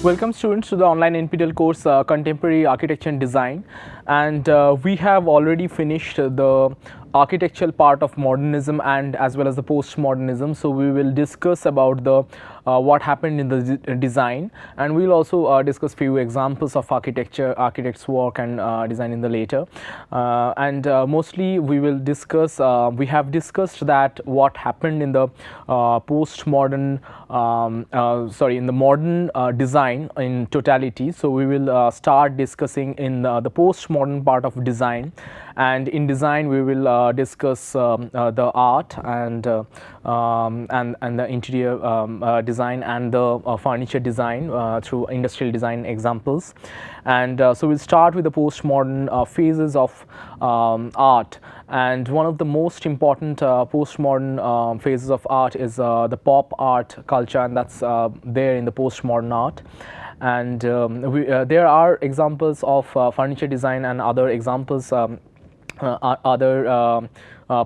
Welcome students to the online NPTEL course Contemporary Architecture and Design, and we have already finished the architectural part of modernism and as well as the postmodernism. So we will discuss about the what happened in the design, and we will also discuss few examples of architects work and design in the later, and mostly we will discuss we have discussed that what happened in the postmodern in the modern design in totality. So we will start discussing in the postmodern part of design, and in design we will discuss the art and the interior design and the furniture design through industrial design examples. And so we'll start with the postmodern phases of art, and one of the most important postmodern phases of art is the pop art culture, and that's there in the postmodern art. And there are examples of furniture design and other examples, other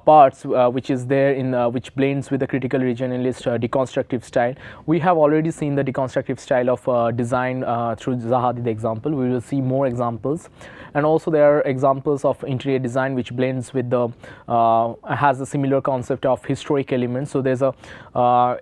parts which is there in which blends with the critical regionalist deconstructive style. We have already seen the deconstructive style of design through Zaha Hadid example. We will see more examples, and also there are examples of interior design which blends with the has a similar concept of historic elements. So there's a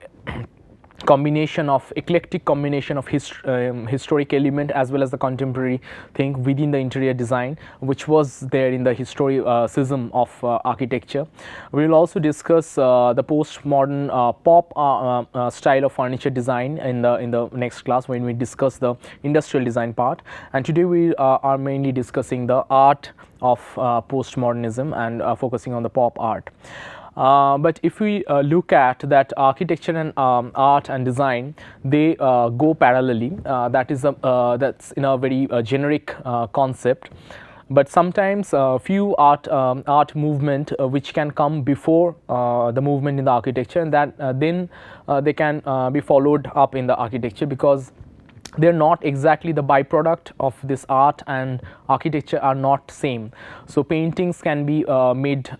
eclectic combination of historic element as well as the contemporary thing within the interior design, which was there in the historicism of architecture. We will also discuss the postmodern pop style of furniture design in the next class when we discuss the industrial design part. And today we are mainly discussing the art of postmodernism and focusing on the pop art. But if we look at that, architecture and art and design, they go parallelly. That's in a very generic concept. But sometimes few art movement which can come before the movement in the architecture, and that then they can be followed up in the architecture, because they are not exactly the byproduct of this art, and architecture are not same. So paintings can be made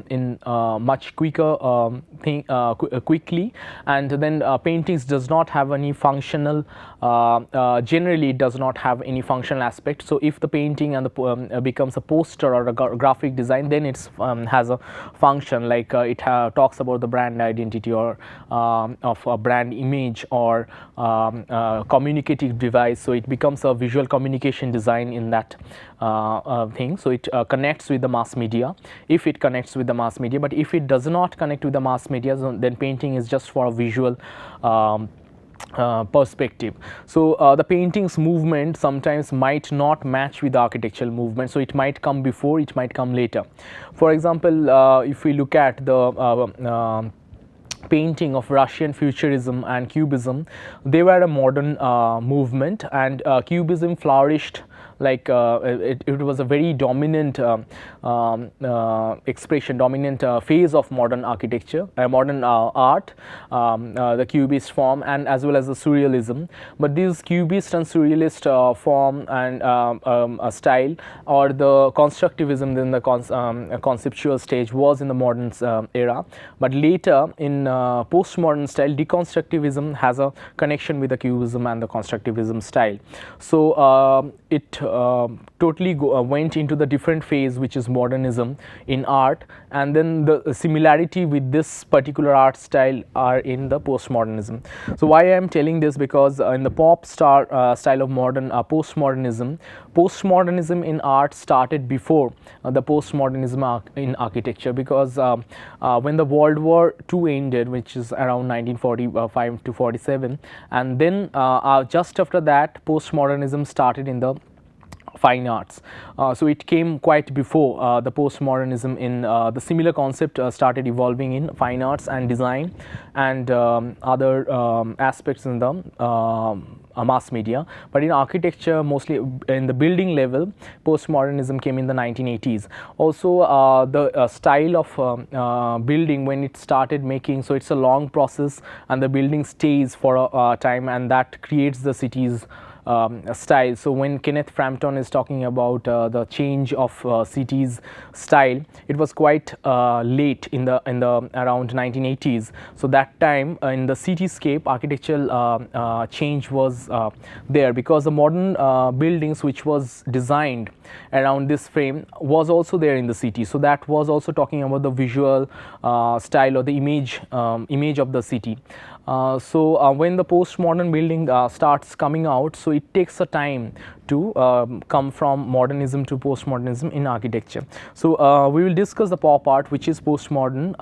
in much quicker quickly, and then paintings does not have any functional, generally it does not have any functional aspect. So if the painting and the becomes a poster or a graphic design, then it's has a function, like it talks about the brand identity or of a brand image or communicative device. So it becomes a visual communication design in that thing. So it connects with the mass media, if it connects with the mass media. But if it does not connect with the mass media, then painting is just for a visual perspective. So the painting's movement sometimes might not match with the architectural movement, so it might come before, it might come later. For example, if we look at the painting of Russian futurism and cubism, they were a modern movement, and cubism flourished, like it was a very dominant expression, dominant phase of modern architecture, modern art, the cubist form, and as well as the surrealism. But these cubist and surrealist form and style, or the constructivism in the conceptual stage, was in the modern era. But later in postmodern style, deconstructivism has a connection with the cubism and the constructivism style. So it totally went into the different phase, which is modernism in art, and then the similarity with this particular art style are in the postmodernism. So why I am telling this, because in the pop style of modern postmodernism in art started before the postmodernism in architecture, because when the World War II ended, which is around 1945 to 47, and then just after that postmodernism started in the fine arts. So it came quite before the postmodernism in the similar concept started evolving in fine arts and design and other aspects in the mass media. But in architecture, mostly in the building level, postmodernism came in the 1980s. Also the style of building, when it started making, so it's a long process and the building stays for a time, and that creates the cities style. So when Kenneth Frampton is talking about the change of cities style, it was quite late in the around 1980s. So that time in the cityscape, architectural change was there, because the modern buildings which was designed around this frame was also there in the city. So that was also talking about the visual style or the image of the city. When the postmodern building starts coming out, so it takes a time to come from modernism to postmodernism in architecture. So we will discuss the pop art, which is postmodern,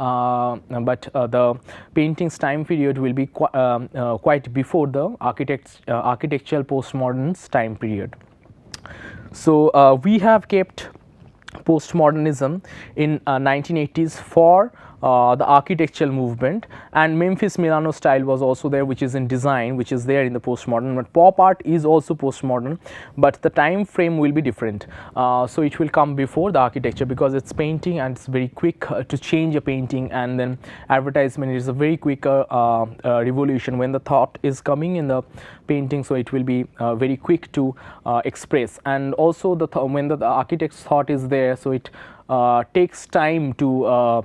but the painting's time period will be quite before the architectural postmodern's time period. So we have kept postmodernism in 1980s for the architectural movement, and Memphis Milano style was also there, which is in design, which is there in the postmodern. But pop art is also postmodern, but the time frame will be different. So it will come before the architecture, because it's painting and it's very quick to change a painting, and then advertisement is a very quick revolution when the thought is coming in the painting. So it will be very quick to express, and also when the architect's thought is there, so it takes time to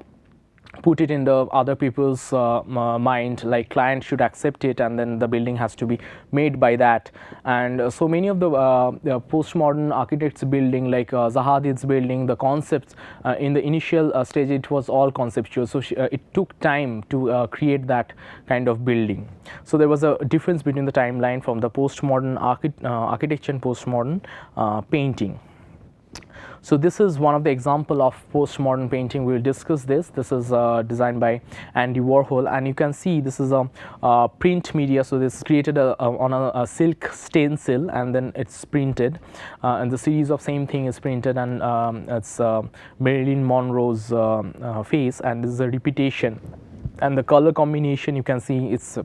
put it in the other people's mind, like client should accept it, and then the building has to be made by that. And so many of the postmodern architects building, like Zaha Hadid's building, the concepts in the initial stage, it was all conceptual. So it took time to create that kind of building. So there was a difference between the timeline from the postmodern architecture and postmodern painting. So this is one of the example of postmodern painting. We will discuss this. This is designed by Andy Warhol, and you can see this is a print media. So this is created on a silk stencil, and then it's printed, and the series of same thing is printed, and it's Marilyn Monroe's face, and this is a repetition. And the color combination, you can see it's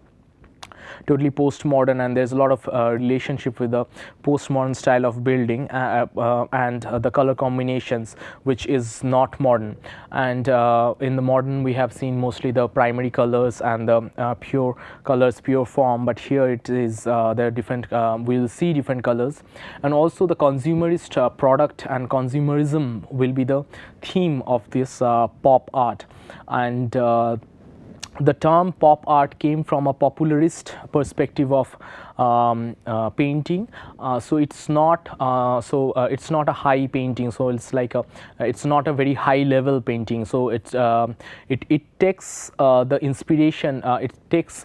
totally postmodern, and there's a lot of relationship with the postmodern style of building and the color combinations, which is not modern. And in the modern, we have seen mostly the primary colors and the pure colors, pure form, but here it is there are different, we'll see different colors. And also the consumerist product and consumerism will be the theme of this pop art. And the term pop art came from a popularist perspective of painting. So it's not it's not a high painting. So it's like it's not a very high level painting. So it takes the inspiration. It takes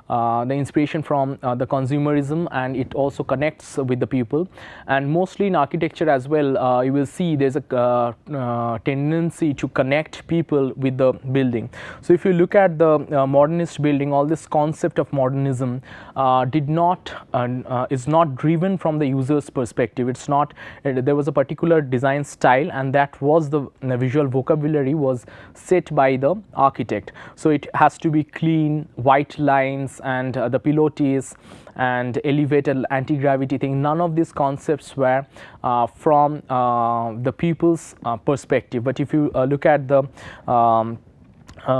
the inspiration from the consumerism, and it also connects with the people. And mostly in architecture as well, you will see there's a tendency to connect people with the building. So if you look at the modernist building, all this concept of modernism is not driven from the user's perspective. It's not, there was a particular design style, and that was the visual vocabulary was set by the architect. So it has to be clean, white lines, and the pilotis and elevated anti-gravity thing. None of these concepts were from the people's perspective. But if you look at the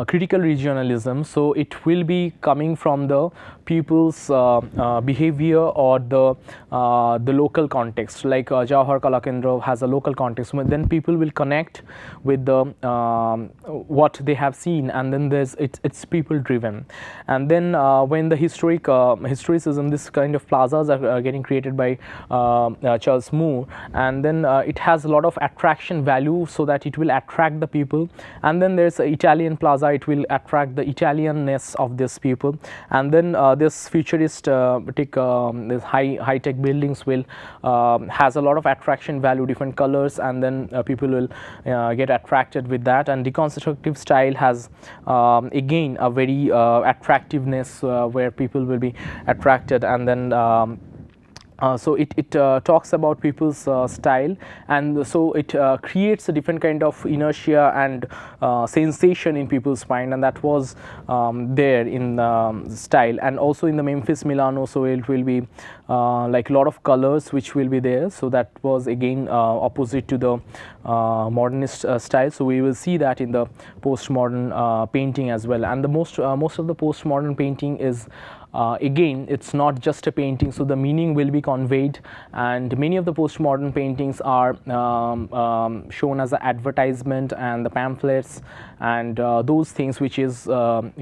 critical regionalism, so it will be coming from the people's behavior or the local context. Like Jawahar Kalakendra has a local context, but then people will connect with the what they have seen, and then it's people driven. And then when the historicism, this kind of plazas are getting created by Charles Moore, and then it has a lot of attraction value, so that it will attract the people. And then there's an Italian plaza, it will attract the Italianness of these people. And then this futuristic this high tech buildings will has a lot of attraction value, different colors, and then people will get attracted with that. And deconstructive style has again a very attractiveness where people will be attracted. And then so it talks about people's style, and so it creates a different kind of inertia and sensation in people's mind, and that was there in style. And also in the Memphis Milano, so it will be like a lot of colors which will be there. So that was again opposite to the modernist style. So we will see that in the postmodern painting as well. And the most of the postmodern painting is again, it's not just a painting, so the meaning will be conveyed, and many of the postmodern paintings are shown as an advertisement and the pamphlets and those things which is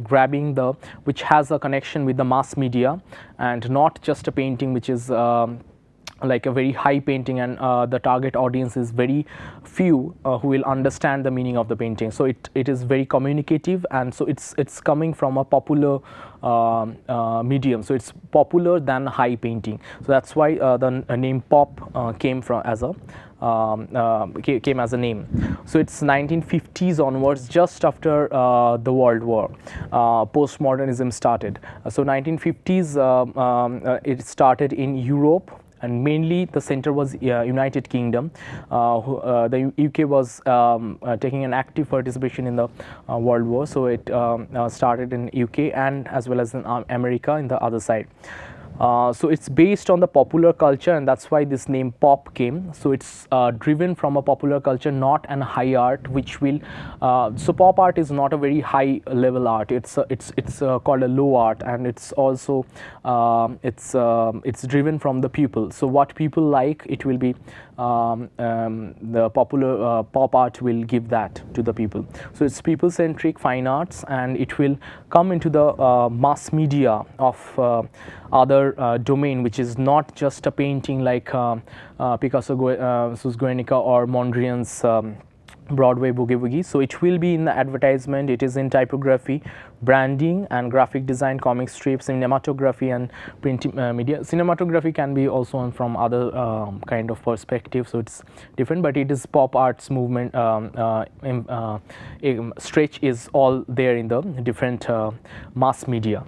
grabbing the, which has a connection with the mass media, and not just a painting which is like a very high painting, and the target audience is very few who will understand the meaning of the painting. So it is very communicative, and so it's coming from a popular medium, so it's popular than high painting. So that's why the name pop came from as a came as a name. So it's 1950s onwards, just after the World War, postmodernism started. So 1950s it started in Europe, and mainly the center was United Kingdom. The UK was taking an active participation in the World War, so it started in UK and as well as in America in the other side. So it's based on the popular culture, and that's why this name pop came. So it's driven from a popular culture, not an high art, which will so pop art is not a very high level art. It's called a low art, and it's also it's driven from the people. So what people like, it will be the popular pop art will give that to the people. So it's people centric fine arts, and it will come into the mass media of other domain, which is not just a painting like Picasso's Guernica or Mondrian's Broadway Boogie Woogie. So it will be in the advertisement, it is in typography, branding and graphic design, comic strips, cinematography and print media. Cinematography can be also from other kind of perspective, so it's different, but it is pop arts movement stretch is all there in the different mass media.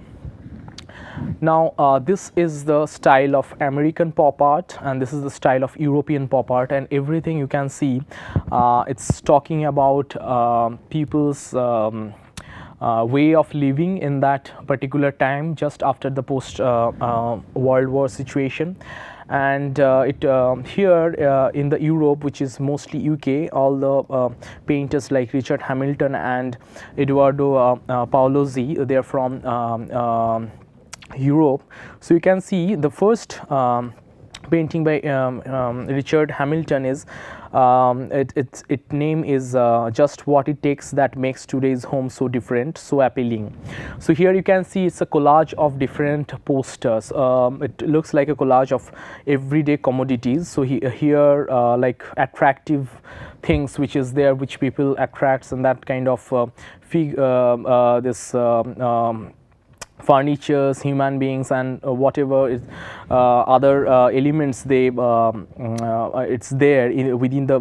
Now this is the style of American pop art, and this is the style of European pop art, and everything you can see it's talking about people's way of living in that particular time, just after the post World War situation. And here in the Europe, which is mostly UK, all the painters like Richard Hamilton and Edoardo Paolozzi, they are from Europe. So you can see the first painting by Richard Hamilton is its name is Just What It Takes That Makes Today's Home So Different, So Appealing. So here you can see it's a collage of different posters. It looks like a collage of everyday commodities. So here like attractive things which is there, which people attracts, and that kind of this furnitures, human beings, and whatever is other elements, they it's there within the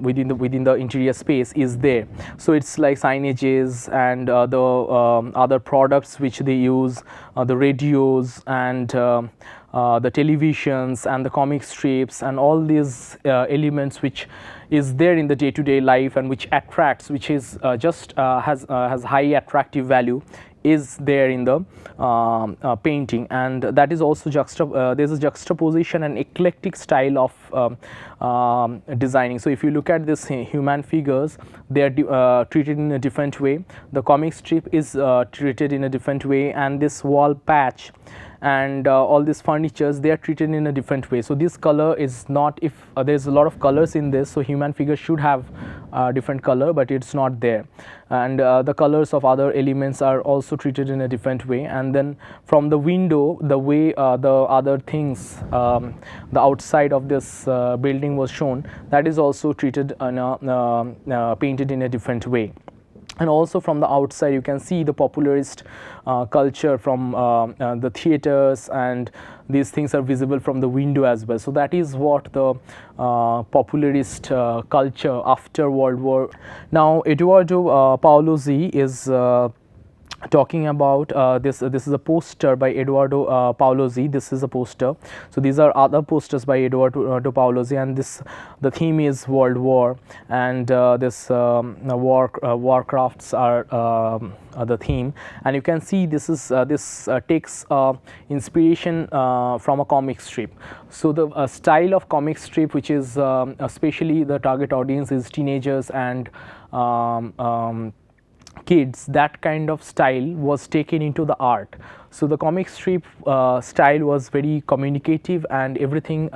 within the interior space is there. So it's like signages and the other products which they use, the radios and the televisions and the comic strips and all these elements which is there in the day-to-day life, and which attracts, which is just has high attractive value, is there in the painting. And that is also there's a juxtaposition and eclectic style of designing. So if you look at this human figures, they are treated in a different way, the comic strip is treated in a different way, and this wall patch and all these furnitures, they are treated in a different way. So this color is not, if there's a lot of colors in this, so human figures should have different color, but it's not there. And the colors of other elements are also treated in a different way. And then from the window, the way the other things, the outside of this building was shown, that is also treated painted in a different way. And also from the outside you can see the popularist culture from the theaters, and these things are visible from the window as well. So that is what the popularist culture after World War. Now Edoardo Paolozzi is talking about this is a poster by Edoardo Paolozzi. This is a poster. So these are other posters by Edoardo Paolozzi, and the theme is World War, and this warcrafts are the theme. And you can see this is this takes inspiration from a comic strip. So the style of comic strip, which is especially the target audience is teenagers and kids, that kind of style was taken into the art. So the comic strip style was very communicative, and everything,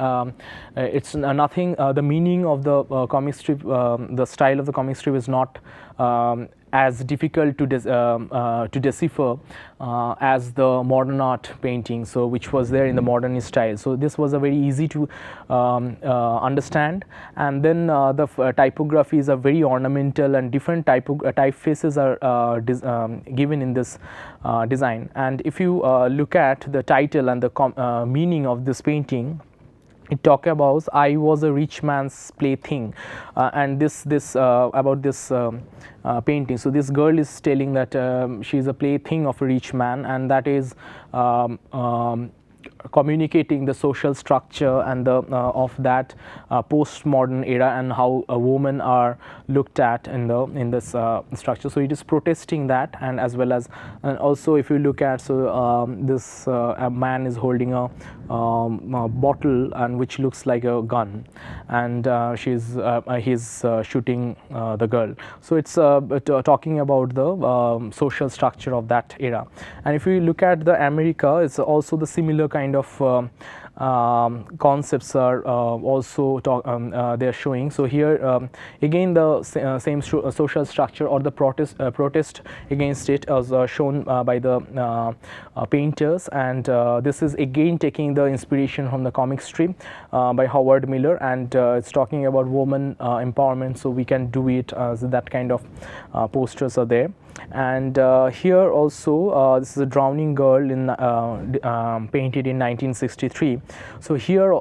it's nothing, the meaning of the comic strip, the style of the comic strip is not as difficult to decipher as the modern art painting, so which was there in the modernist style. So this was a very easy to understand. And then the typographies are very ornamental, and different typefaces are given in this design. And if you look at the title and the meaning of this painting, it talk about I was a rich man's plaything, and this about this painting. So this girl is telling that she is a plaything of a rich man, and that is communicating the social structure and the of that postmodern era, and how women are looked at in this structure. So it is protesting that, and as well as, and also if you look at, so this a man is holding a bottle, and which looks like a gun, and he's shooting the girl. So it's talking about the social structure of that era. And if you look at the America, it's also the similar kind of concepts are also they're showing. So here again the same social structure or the protest against it was shown by the painters, and this is again taking the inspiration from the comic strip by Howard Miller, and it's talking about woman empowerment, so we can do it. So that kind of posters are there. And here also this is a drowning girl in painted in 1963. So here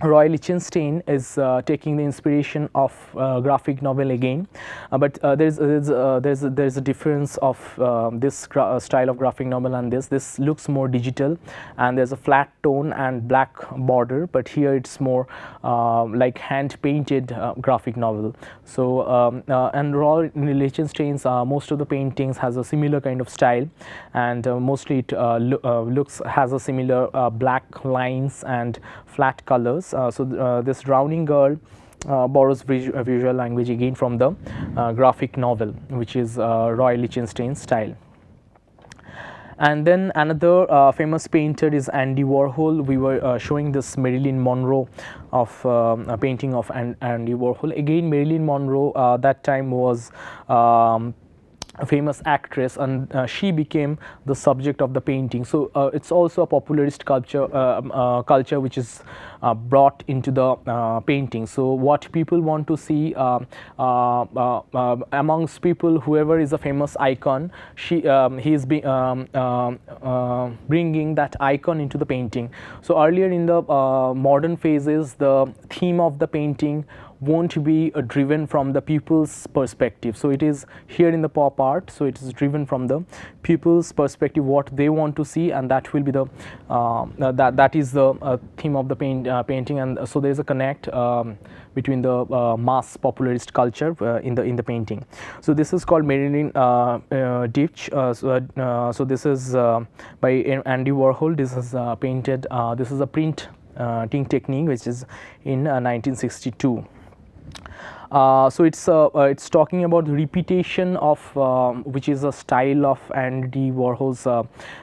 Roy Lichtenstein is taking the inspiration of graphic novel again, but there's a difference of this style of graphic novel and this looks more digital, and there's a flat tone and black border, but here it's more like hand painted graphic novel. So and Roy Lichtenstein's most of the paintings has a similar kind of style, and mostly it has a similar black lines and flat colors. So this drowning girl borrows visual language again from the graphic novel, which is Roy Lichtenstein's style. And then another famous painter is Andy Warhol. We were showing this Marilyn Monroe of a painting of Andy Warhol. Again, Marilyn Monroe that time was a famous actress, and she became the subject of the painting. So it's also a popularist culture which is brought into the painting. So what people want to see amongst people, whoever is a famous icon, he is bringing that icon into the painting. So earlier in the modern phases, the theme of the painting won't be driven from the pupil's perspective. So it is here in the pop art, so it is driven from the pupil's perspective, what they want to see, and that will be the that is the theme of the painting. And so there is a connect between the mass popularist culture in the painting. So this is called Marilyn Ditch. So this is by Andy Warhol. This is painted. This is a printing technique which is in 1962. So it's talking about the repetition of which is a style of Andy Warhol's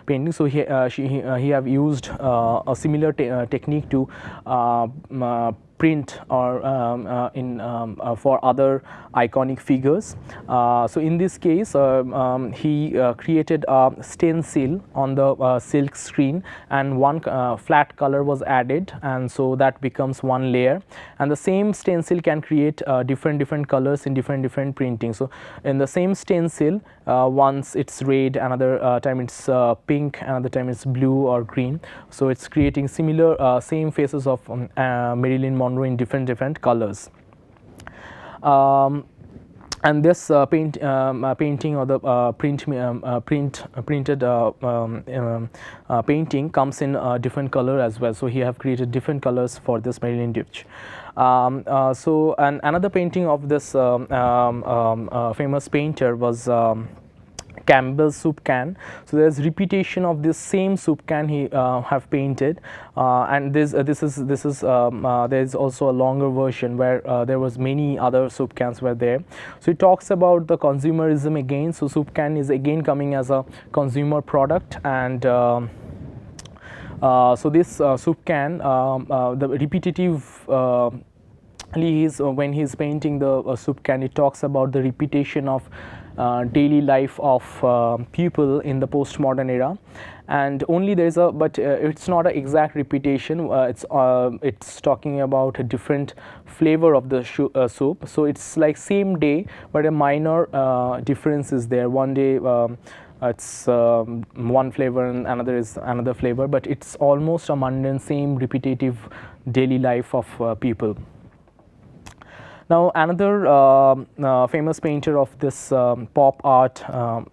painting. So he have used a similar technique to print or for other iconic figures. So in this case he created a stencil on the silk screen, and one flat color was added, and so that becomes one layer, and the same stencil can create different colors in different printings. So in the same stencil, once it's red, another time it's pink, another time it's blue or green. So it's creating similar same faces of Marilyn Monroe in different colors. And this painting or the printed painting comes in different color as well. So he have created different colors for this Marilyn Ditch. And another painting of this famous painter was Campbell's soup can. So there's repetition of this same soup can he have painted, and this is there is also a longer version where there was many other soup cans were there. So it talks about the consumerism again. So soup can is again coming as a consumer product, and so this soup can, the repetitive when he's painting the soup can, it talks about the repetition of daily life of people in the postmodern era, and only there is a, but it's not an exact repetition. It's talking about a different flavor of the soup. So it's like same day, but a minor difference is there. One day it's one flavor and another is another flavor, but it's almost a mundane, same repetitive daily life of people. Now another famous painter of this pop art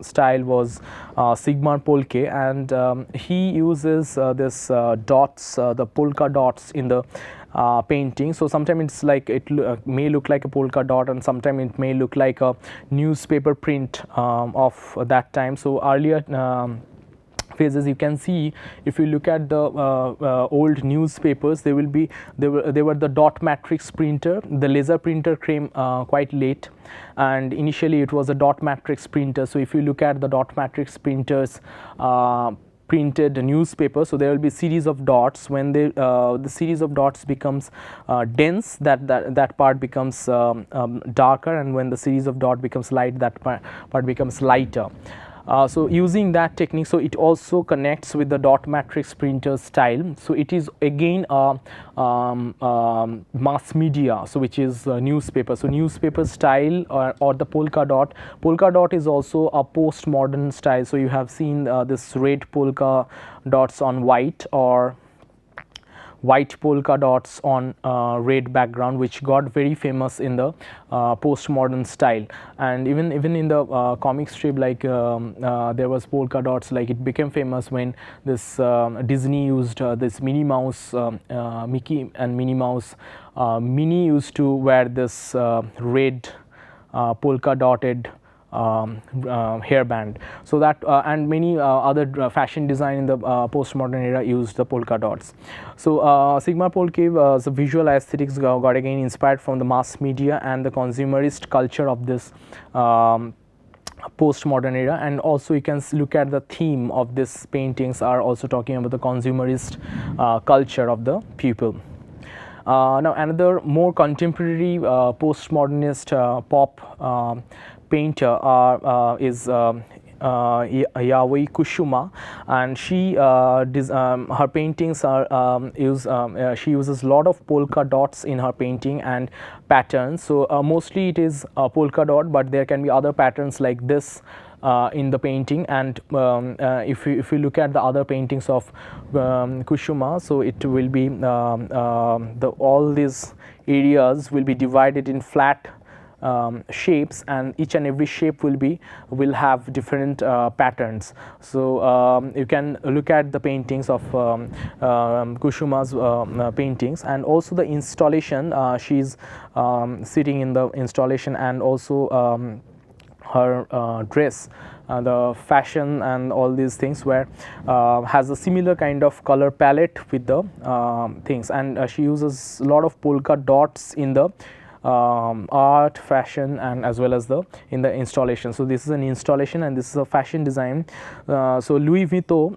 style was Sigmar Polke, and he uses this dots, the polka dots in the painting. So sometimes it's like it may look like a polka dot, and sometimes it may look like a newspaper print of that time. So earlier phases, you can see, if you look at the old newspapers, they were the dot matrix printer. The laser printer came quite late, and initially it was a dot matrix printer. So if you look at the dot matrix printers printed newspaper, so there will be series of dots. When the series of dots becomes dense, that part becomes darker, and when the series of dot becomes light, that part becomes lighter. So using that technique, so it also connects with the dot matrix printer style. So it is again a mass media, so which is newspaper. So newspaper style or the polka dot. Polka dot is also a postmodern style. So you have seen this red polka dots on white, or white polka dots on red background, which got very famous in the postmodern style. And even in the comic strip, like there was polka dots, like it became famous when this Disney used this Minnie Mouse, Mickey and Minnie Mouse, Minnie used to wear this red polka dotted hairband. So that and many other fashion design in the postmodern era used the polka dots. So Sigmar Polke, the visual aesthetics got again inspired from the mass media and the consumerist culture of this postmodern era, and also you can look at the theme of these paintings are also talking about the consumerist culture of the people. Now another more contemporary postmodernist pop painter is Yayoi Kusama, and she her paintings are she uses a lot of polka dots in her painting and patterns. So mostly it is polka dot, but there can be other patterns like this in the painting. And if you look at the other paintings of Kusama, so it will be all these areas will be divided in flat shapes, and each and every shape will have different patterns. So you can look at the paintings of Kusama's paintings, and also the installation. She's sitting in the installation, and also her dress, the fashion and all these things where has a similar kind of color palette with the things, and she uses a lot of polka dots in the art, fashion, and as well as in the installation. So this is an installation, and this is a fashion design. So Louis Vuitton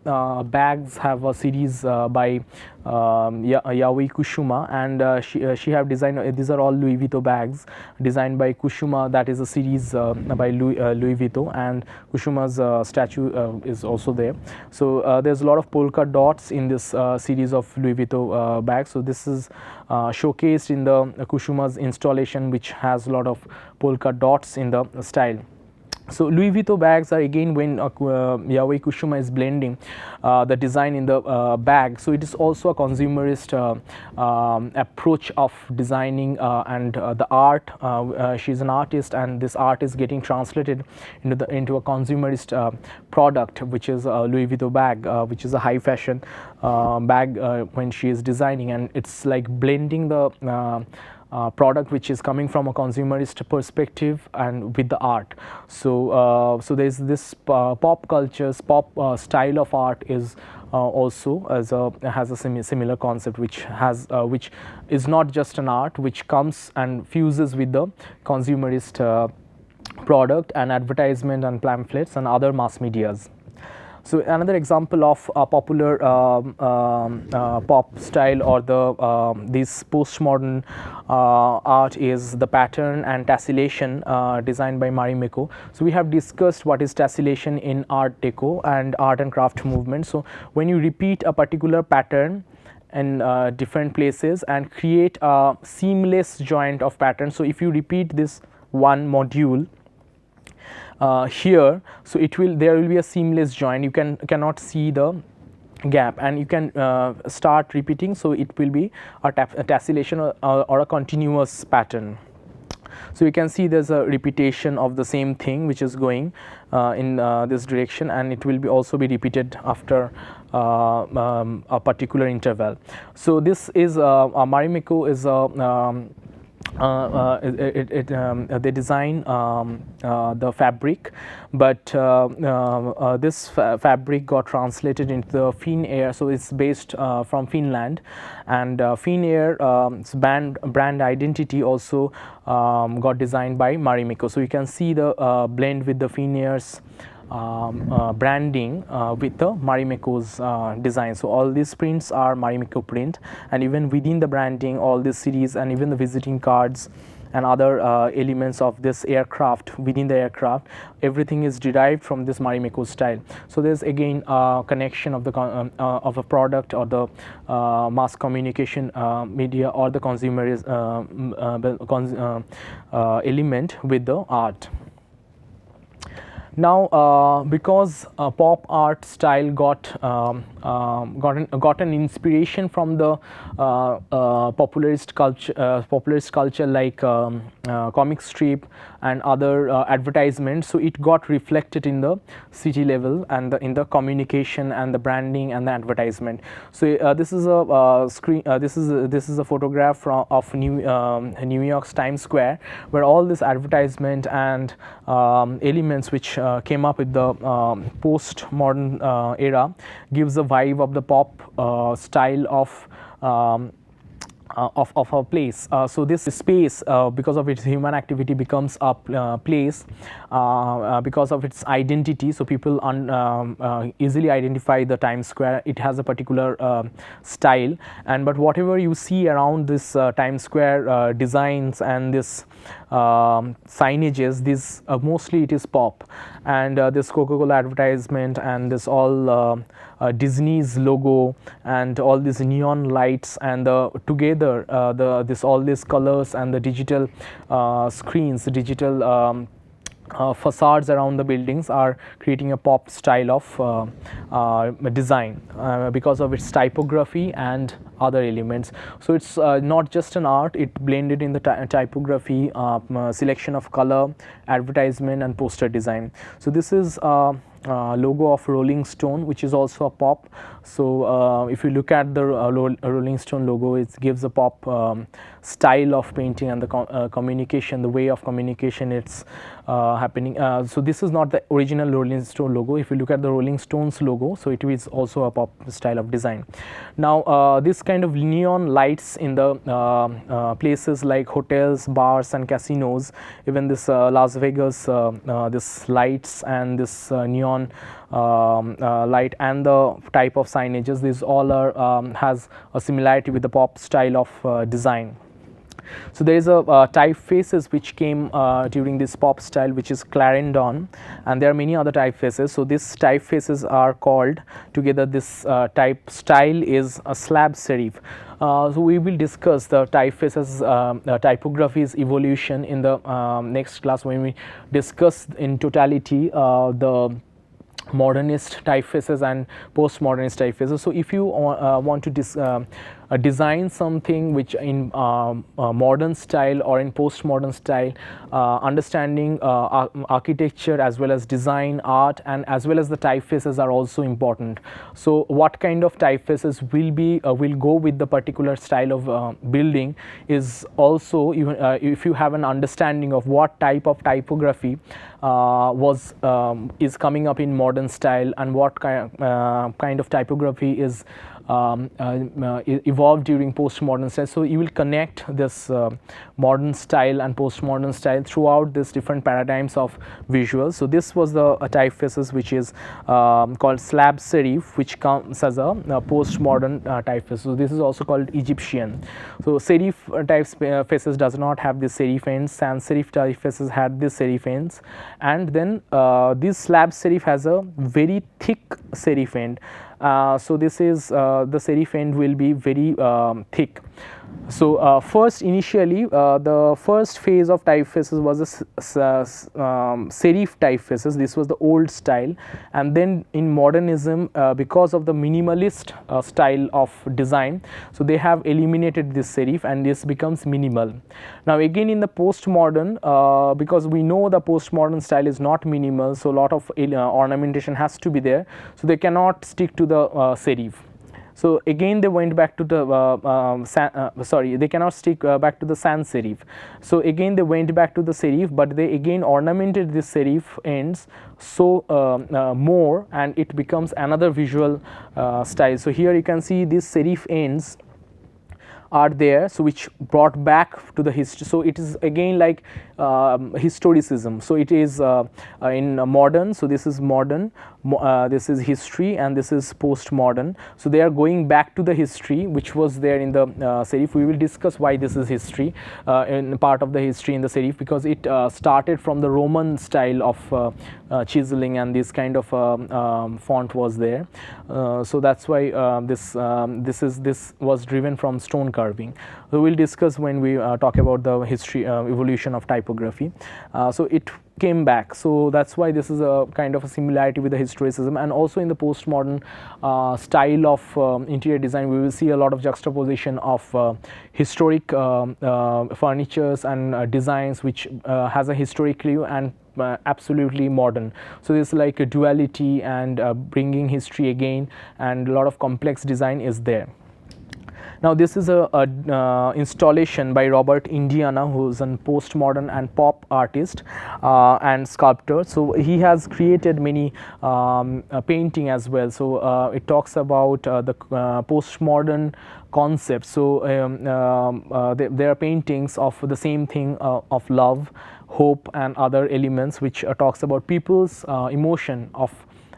bags have a series by Yayoi Kusama, and she have designed, these are all Louis Vuitton bags designed by Kusama. That is a series by Louis Vuitton, and Kusama's statue is also there. So there's a lot of polka dots in this series of Louis Vuitton bags. So this is showcased in the Kusama's installation, which has a lot of polka dots in the style. So Louis Vuitton bags are again when Yayoi Kusama is blending the design in the bag. So it is also a consumerist approach of designing and the art. She's an artist, and this art is getting translated into a consumerist product, which is a Louis Vuitton bag, which is a high fashion bag when she is designing, and it's like blending the product which is coming from a consumerist perspective and with the art. So there's this pop cultures, pop style of art is also has a similar concept, which is not just an art, which comes and fuses with the consumerist product and advertisement and pamphlets and other mass medias. So another example of a popular pop style or this postmodern art is the pattern and tessellation designed by Marimekko. So we have discussed what is tessellation in Art Deco and art and craft movement. So when you repeat a particular pattern in different places and create a seamless joint of patterns. So if you repeat this one module here, so there will be a seamless joint, you cannot see the gap, and you can start repeating, so it will be a tessellation or a continuous pattern. So you can see there's a repetition of the same thing which is going in this direction, and it will also be repeated after a particular interval. So this is Marimekko is they design the fabric, but this fabric got translated into the Finnair, so it's based from Finland, and Finnair's brand identity also got designed by Marimekko. So you can see the blend with the Finnair's branding with the Marimekko's design. So all these prints are Marimekko print, and even within the branding, all this series and even the visiting cards and other elements of this aircraft, within the aircraft, everything is derived from this Marimekko style. So there's again a connection of the of a product or the mass communication media or the consumer element with the art. Now, because pop art style got an inspiration from the popularist culture like comic strip and other advertisements, so it got reflected in the city level and in the communication and the branding and the advertisement. So this is a screen. This is a photograph of New York's Times Square, where all this advertisement and elements which came up with the post-modern era gives a vibe of the pop style of a place. So this space, because of its human activity, becomes a place because of its identity. So people easily identify the Times Square. It has a particular style, but whatever you see around this Times Square designs and this signages, this mostly it is pop, and this Coca-Cola advertisement and this all Disney's logo and all these neon lights and together all these colors and the digital screens, the digital facades around the buildings are creating a pop style of design because of its typography and other elements. So it's not just an art, it blended in the typography, selection of color, advertisement and poster design. So this is logo of Rolling Stone, which is also a pop. So if you look at the Rolling Stone logo, it gives a pop style of painting and the communication, the way of communication it's happening. So this is not the original Rolling Stone logo. If you look at the Rolling Stones logo, so it is also a pop style of design. Now this kind of neon lights in the places like hotels, bars and casinos, even this Las Vegas, this lights and this neon light and the type of signages, these all are has a similarity with the pop style of design. So there is a typefaces which came during this pop style, which is Clarendon, and there are many other typefaces. So these typefaces are called together, this type style is a slab serif. So we will discuss the typefaces, typography's evolution in the next class, when we discuss in totality the modernist typefaces and postmodernist typefaces. So if you want to design something which in modern style or in postmodern style, understanding architecture as well as design, art, and as well as the typefaces are also important. So what kind of typefaces will go with the particular style of building is also, even if you have an understanding of what type of typography is coming up in modern style and what kind of typography is evolved during postmodern style. So you will connect this modern style and postmodern style throughout these different paradigms of visuals. So this was the typefaces which is called slab serif, which comes as a postmodern typeface. So this is also called Egyptian. So serif typefaces does not have the serif ends. Sans serif typefaces had the serif ends, and then this slab serif has a very thick serif end. So this is the serif end will be very thick. So first initially the first phase of typefaces was the serif typefaces. This was the old style, and then in modernism, because of the minimalist style of design, so they have eliminated this serif and this becomes minimal. Now again in the postmodern, because we know the postmodern style is not minimal, so a lot of ornamentation has to be there, so they cannot stick to the serif. So again they went back to the they cannot stick back to the sans serif. So again they went back to the serif, but they again ornamented this serif ends so more, and it becomes another visual style. So here you can see these serif ends are there, so which brought back to the history. So it is again like historicism. So it is in modern, so this is modern, this is history, and this is postmodern. So they are going back to the history which was there in the serif. We will discuss why this is history in part of the history in the serif, because it started from the Roman style of chiseling, and this kind of font was there. So that's why this was driven from stone carving. So we will discuss when we talk about the history evolution of typography. So it came back. So that's why this is a kind of a similarity with the historicism. And also in the postmodern style of interior design, we will see a lot of juxtaposition of historic furnitures and designs which has a historic view and absolutely modern. So this is like a duality and bringing history again, and a lot of complex design is there. Now this is a installation by Robert Indiana, who is a postmodern and pop artist and sculptor. So he has created many painting as well. So it talks about the postmodern concept. So there are paintings of the same thing of love, hope, and other elements which talks about people's emotion of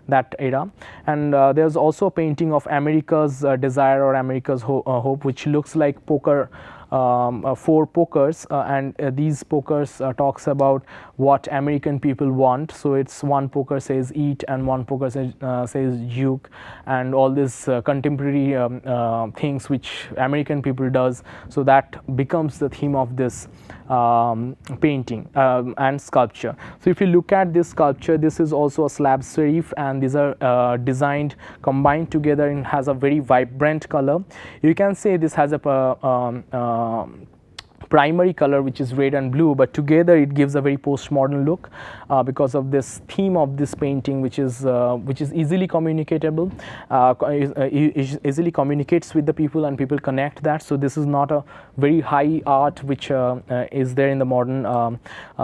that era. And there's also a painting of America's desire or America's hope, which looks like poker, 4 pokers, and these pokers talks about what American people want. So it's one poker says eat and one poker says juke, and all these contemporary things which American people does. So that becomes the theme of this painting and sculpture. So if you look at this sculpture, this is also a slab serif, and these are designed combined together and has a very vibrant color. You can say this has a primary color which is red and blue, but together it gives a very postmodern look because of this theme of this painting, which is easily communicatable, easily communicates with the people, and people connect that. So this is not a very high art which is there in the modern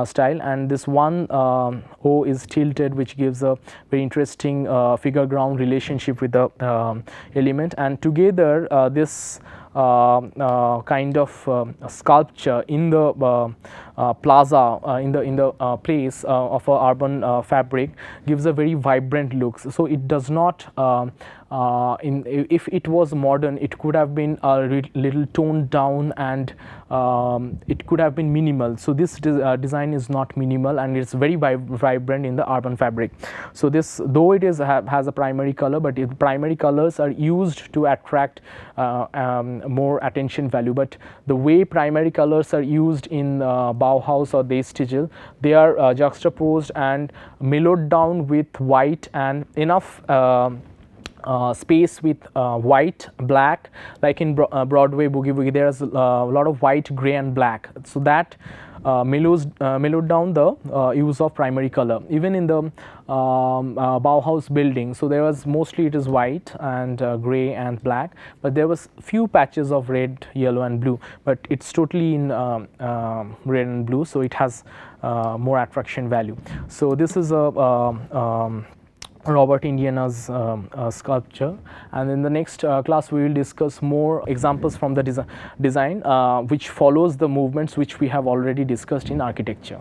style. And this one O is tilted, which gives a very interesting figure ground relationship with the element, and together this kind of sculpture in the plaza, in the place of a urban fabric, gives a very vibrant look. So it does not if it was modern, it could have been a little toned down, and it could have been minimal. So this design is not minimal, and it's very vibrant in the urban fabric. So this, though it is has a primary color, but primary colors are used to attract more attention value. But the way primary colors are used in Bauhaus or Deistigel, they are juxtaposed and mellowed down with white and enough space with white, black, like in Broadway Boogie Woogie. There's a lot of white, gray, and black. So that mellowed down the use of primary color. Even in the Bauhaus building, so there was mostly it is white and gray and black, but there was few patches of red, yellow, and blue. But it's totally in red and blue, so it has more attraction value. So this is a Robert Indiana's sculpture, and in the next class we will discuss more examples from the design which follows the movements which we have already discussed in architecture.